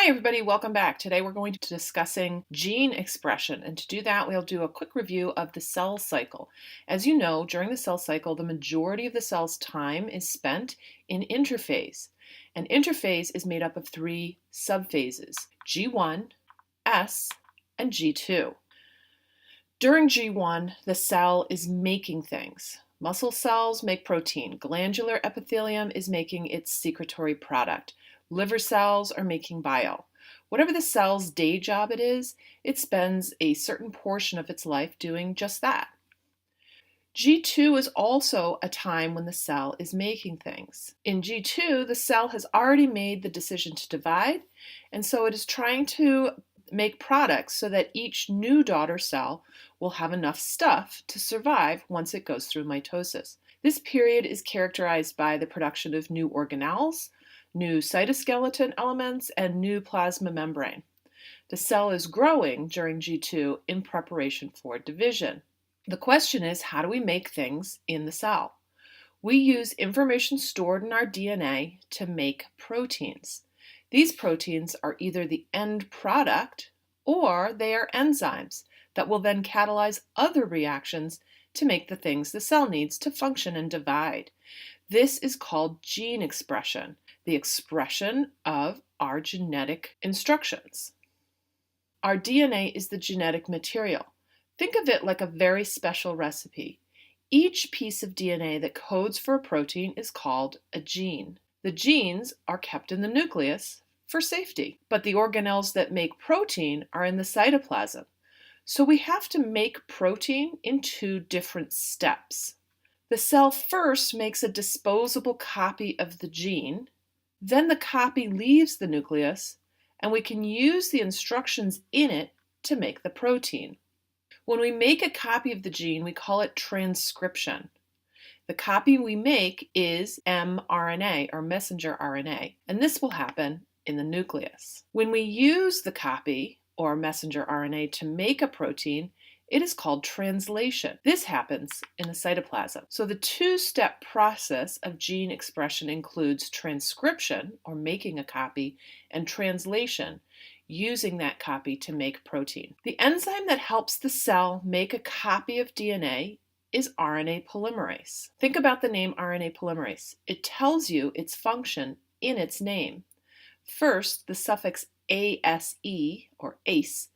Hi everybody, welcome back. Today we're going to be discussing gene expression, and to do that we'll do a quick review of the cell cycle. As you know, during the cell cycle the majority of the cell's time is spent in interphase. And interphase is made up of three subphases, G1, S, and G2. During G1, the cell is making things. Muscle cells make protein. Glandular epithelium is making its secretory product. Liver cells are making bile. Whatever the cell's day job it is, it spends a certain portion of its life doing just that. G2 is also a time when the cell is making things. In G2, the cell has already made the decision to divide, and so it is trying to make products so that each new daughter cell will have enough stuff to survive once it goes through mitosis. This period is characterized by the production of new organelles, new cytoskeleton elements, and new plasma membrane. The cell is growing during G2 in preparation for division. The question is, how do we make things in the cell? We use information stored in our DNA to make proteins. These proteins are either the end product or they are enzymes that will then catalyze other reactions to make the things the cell needs to function and divide. This is called gene expression, the expression of our genetic instructions. Our DNA is the genetic material. Think of it like a very special recipe. Each piece of DNA that codes for a protein is called a gene. The genes are kept in the nucleus for safety, but the organelles that make protein are in the cytoplasm. So we have to make protein in two different steps. The cell first makes a disposable copy of the gene, then the copy leaves the nucleus, and we can use the instructions in it to make the protein. When we make a copy of the gene, we call it transcription. The copy we make is mRNA, or messenger RNA, and this will happen in the nucleus. When we use the copy, or messenger RNA, to make a protein, it is called translation. This happens in the cytoplasm. So the two-step process of gene expression includes transcription, or making a copy, and translation, using that copy to make protein. The enzyme that helps the cell make a copy of DNA is RNA polymerase. Think about the name RNA polymerase. It tells you its function in its name. First, the suffix ASE, or ACE,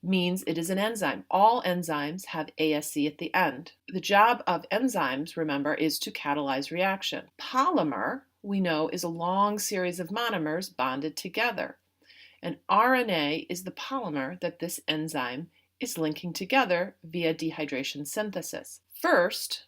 means it is an enzyme. All enzymes have ASE at the end. The job of enzymes, remember, is to catalyze reaction. Polymer, we know, is a long series of monomers bonded together. And RNA is the polymer that this enzyme is linking together via dehydration synthesis. First,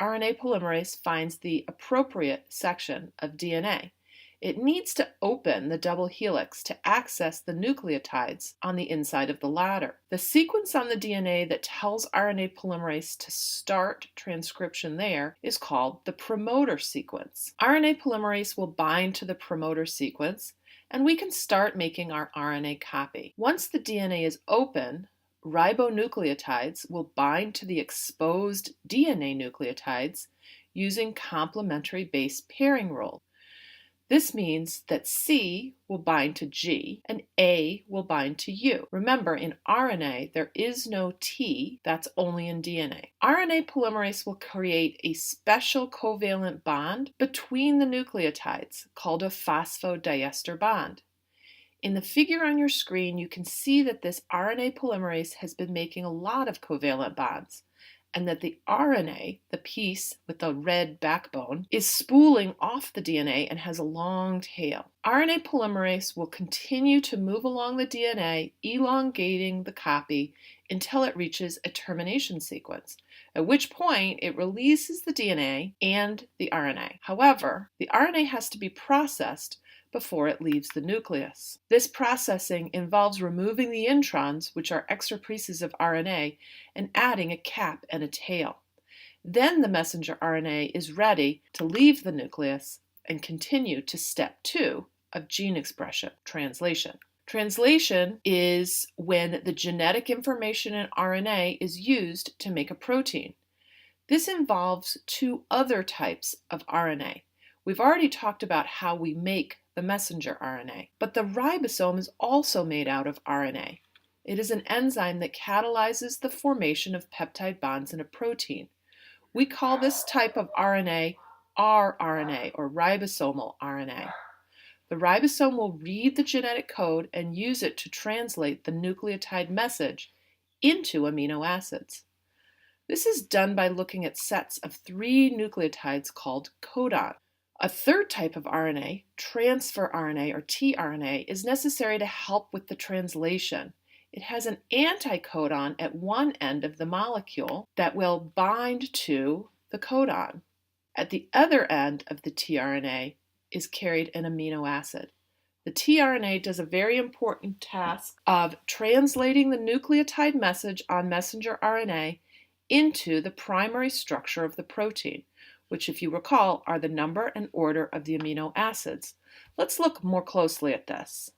RNA polymerase finds the appropriate section of DNA. It needs to open the double helix to access the nucleotides on the inside of the latter. The sequence on the DNA that tells RNA polymerase to start transcription there is called the promoter sequence. RNA polymerase will bind to the promoter sequence, and we can start making our RNA copy. Once the DNA is open, ribonucleotides will bind to the exposed DNA nucleotides using complementary base pairing rule. This means that C will bind to G and A will bind to U. Remember, in RNA, there is no T, that's only in DNA. RNA polymerase will create a special covalent bond between the nucleotides called a phosphodiester bond. In the figure on your screen, you can see that this RNA polymerase has been making a lot of covalent bonds, and that the RNA, the piece with the red backbone, is spooling off the DNA and has a long tail. RNA polymerase will continue to move along the DNA, elongating the copy until it reaches a termination sequence, at which point it releases the DNA and the RNA. However, the RNA has to be processed before it leaves the nucleus. This processing involves removing the introns, which are extra pieces of RNA, and adding a cap and a tail. Then the messenger RNA is ready to leave the nucleus and continue to step 2 of gene expression, translation. Translation is when the genetic information in RNA is used to make a protein. This involves two other types of RNA. We've already talked about how we make the messenger RNA. But the ribosome is also made out of RNA. It is an enzyme that catalyzes the formation of peptide bonds in a protein. We call this type of RNA rRNA, or ribosomal RNA. The ribosome will read the genetic code and use it to translate the nucleotide message into amino acids. This is done by looking at sets of 3 nucleotides called codon. A third type of RNA, transfer RNA or tRNA, is necessary to help with the translation. It has an anticodon at one end of the molecule that will bind to the codon. At the other end of the tRNA is carried an amino acid. The tRNA does a very important task of translating the nucleotide message on messenger RNA into the primary structure of the protein, which, if you recall, are the number and order of the amino acids. Let's look more closely at this.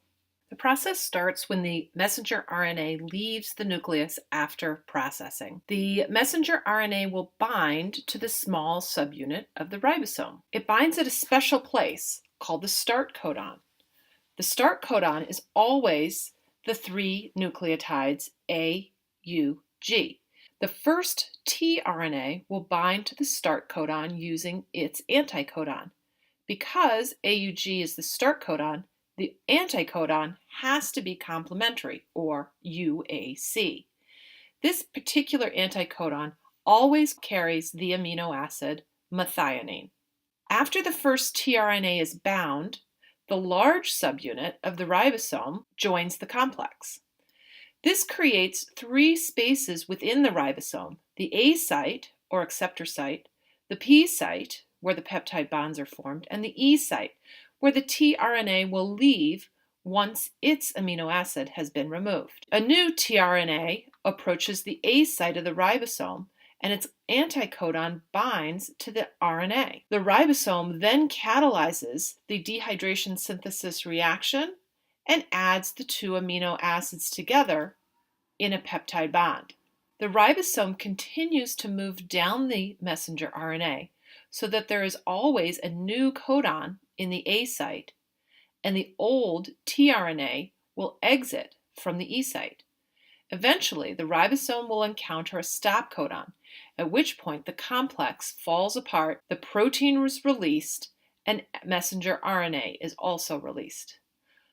The process starts when the messenger RNA leaves the nucleus after processing. The messenger RNA will bind to the small subunit of the ribosome. It binds at a special place called the start codon. The start codon is always the 3 nucleotides A, U, G. The first tRNA will bind to the start codon using its anticodon. Because AUG is the start codon, the anticodon has to be complementary, or UAC. This particular anticodon always carries the amino acid methionine. After the first tRNA is bound, the large subunit of the ribosome joins the complex. This creates 3 spaces within the ribosome: the A site, or acceptor site, the P site, where the peptide bonds are formed, and the E site, where the tRNA will leave once its amino acid has been removed. A new tRNA approaches the A site of the ribosome, and its anticodon binds to the RNA. The ribosome then catalyzes the dehydration synthesis reaction and adds the 2 amino acids together in a peptide bond. The ribosome continues to move down the messenger RNA so that there is always a new codon in the A site, and the old tRNA will exit from the E site. Eventually, the ribosome will encounter a stop codon, at which point the complex falls apart, the protein is released, and messenger RNA is also released.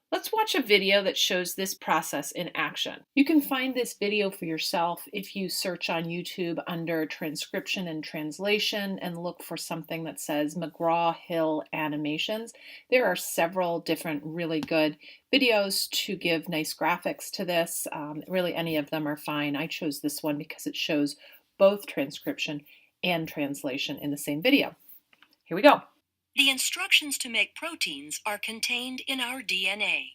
Let's watch a video that shows this process in action. You can find this video for yourself if you search on YouTube under Transcription and Translation and look for something that says McGraw-Hill Animations. There are several different really good videos to give nice graphics to this. Really, any of them are fine. I chose this one because it shows both transcription and translation in the same video. Here we go. The instructions to make proteins are contained in our DNA.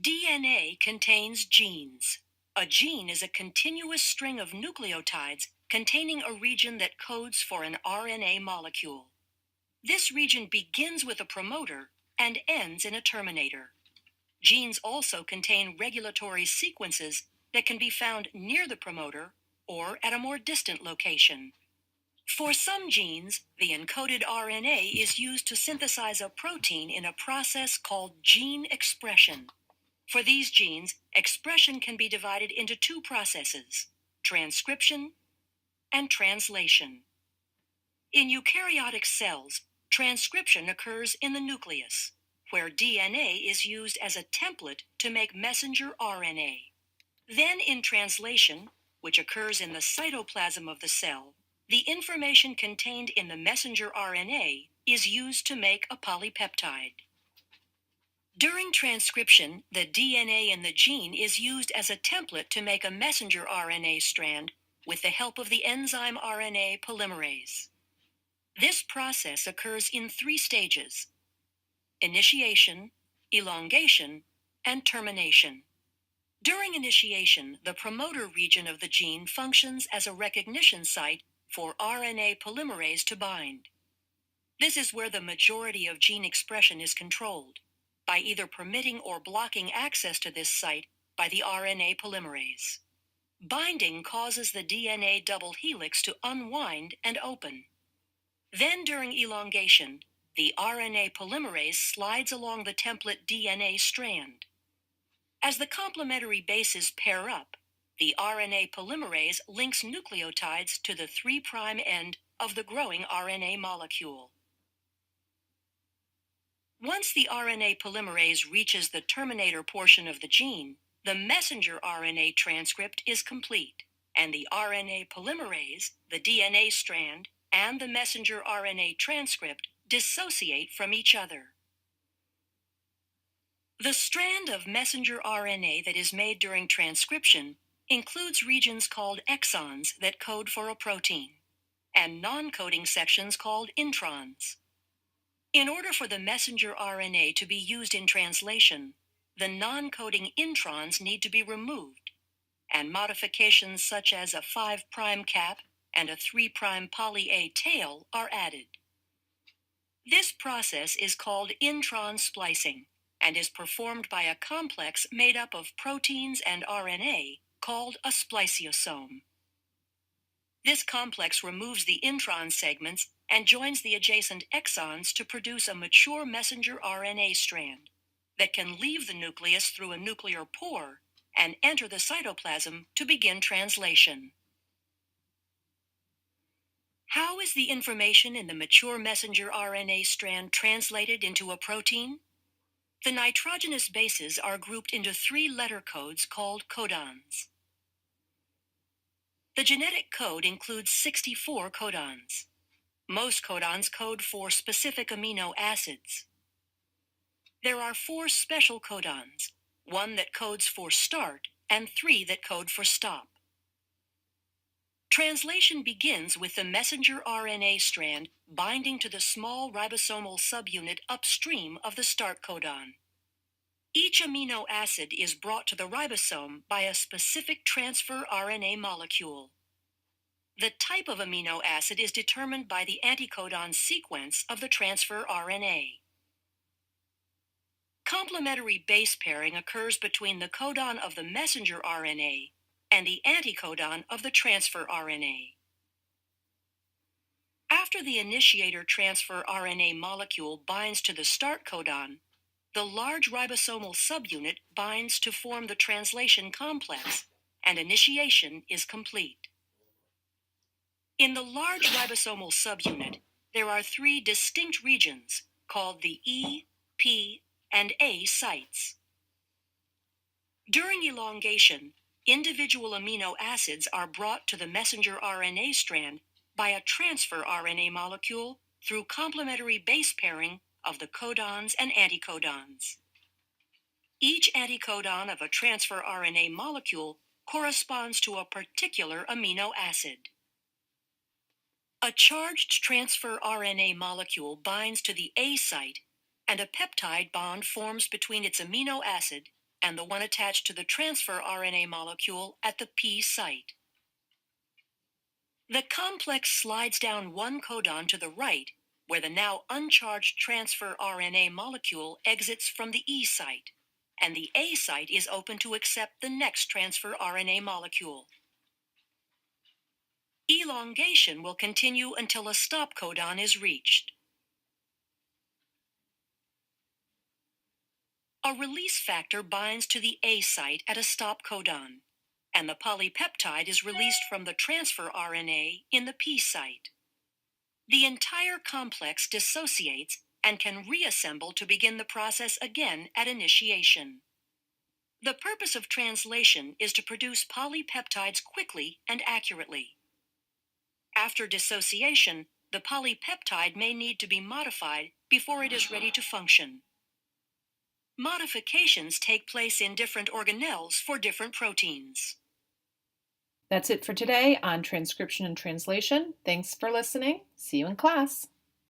DNA contains genes. A gene is a continuous string of nucleotides containing a region that codes for an RNA molecule. This region begins with a promoter and ends in a terminator. Genes also contain regulatory sequences that can be found near the promoter or at a more distant location. For some genes, the encoded RNA is used to synthesize a protein in a process called gene expression. For these genes, expression can be divided into 2 processes: transcription and translation. In eukaryotic cells, transcription occurs in the nucleus, where DNA is used as a template to make messenger RNA. Then in translation, which occurs in the cytoplasm of the cell, the information contained in the messenger RNA is used to make a polypeptide. During transcription, the DNA in the gene is used as a template to make a messenger RNA strand with the help of the enzyme RNA polymerase. This process occurs in 3 stages: initiation, elongation, and termination. During initiation, the promoter region of the gene functions as a recognition site for RNA polymerase to bind. This is where the majority of gene expression is controlled, by either permitting or blocking access to this site by the RNA polymerase. Binding causes the DNA double helix to unwind and open. Then during elongation, the RNA polymerase slides along the template DNA strand. As the complementary bases pair up, the RNA polymerase links nucleotides to the 3' end of the growing RNA molecule. Once the RNA polymerase reaches the terminator portion of the gene, the messenger RNA transcript is complete, and the RNA polymerase, the DNA strand, and the messenger RNA transcript dissociate from each other. The strand of messenger RNA that is made during transcription includes regions called exons that code for a protein, and non-coding sections called introns. In order for the messenger RNA to be used in translation, the non-coding introns need to be removed, and modifications such as a 5' cap and a 3' poly A tail are added. This process is called Introns Splicing and is performed by a complex made up of proteins and RNA called a spliceosome. This complex removes the intron segments and joins the adjacent exons to produce a mature messenger RNA strand that can leave the nucleus through a nuclear pore and enter the cytoplasm to begin translation. How is the information in the mature messenger RNA strand translated into a protein? The nitrogenous bases are grouped into 3 letter codes called codons. The genetic code includes 64 codons. Most codons code for specific amino acids. There are 4 special codons, 1 that codes for start and 3 that code for stop. Translation begins with the messenger RNA strand binding to the small ribosomal subunit upstream of the start codon. Each amino acid is brought to the ribosome by a specific transfer RNA molecule. The type of amino acid is determined by the anticodon sequence of the transfer RNA. Complementary base pairing occurs between the codon of the messenger RNA and the anticodon of the transfer RNA. After the initiator transfer RNA molecule binds to the start codon, the large ribosomal subunit binds to form the translation complex, and initiation is complete. In the large ribosomal subunit, there are 3 distinct regions called the E, P, and A sites. During elongation, individual amino acids are brought to the messenger RNA strand by a transfer RNA molecule through complementary base pairing of the codons and anticodons. Each anticodon of a transfer RNA molecule corresponds to a particular amino acid. A charged transfer RNA molecule binds to the A site, and a peptide bond forms between its amino acid and the one attached to the transfer RNA molecule at the P site. The complex slides down 1 codon to the right, where the now uncharged transfer RNA molecule exits from the E site, and the A site is open to accept the next transfer RNA molecule. Elongation will continue until a stop codon is reached. A release factor binds to the A site at a stop codon, and the polypeptide is released from the transfer RNA in the P site. The entire complex dissociates and can reassemble to begin the process again at initiation. The purpose of translation is to produce polypeptides quickly and accurately. After dissociation, the polypeptide may need to be modified before it is ready to function. Modifications take place in different organelles for different proteins. That's it for today on Transcription and Translation. Thanks for listening. See you in class.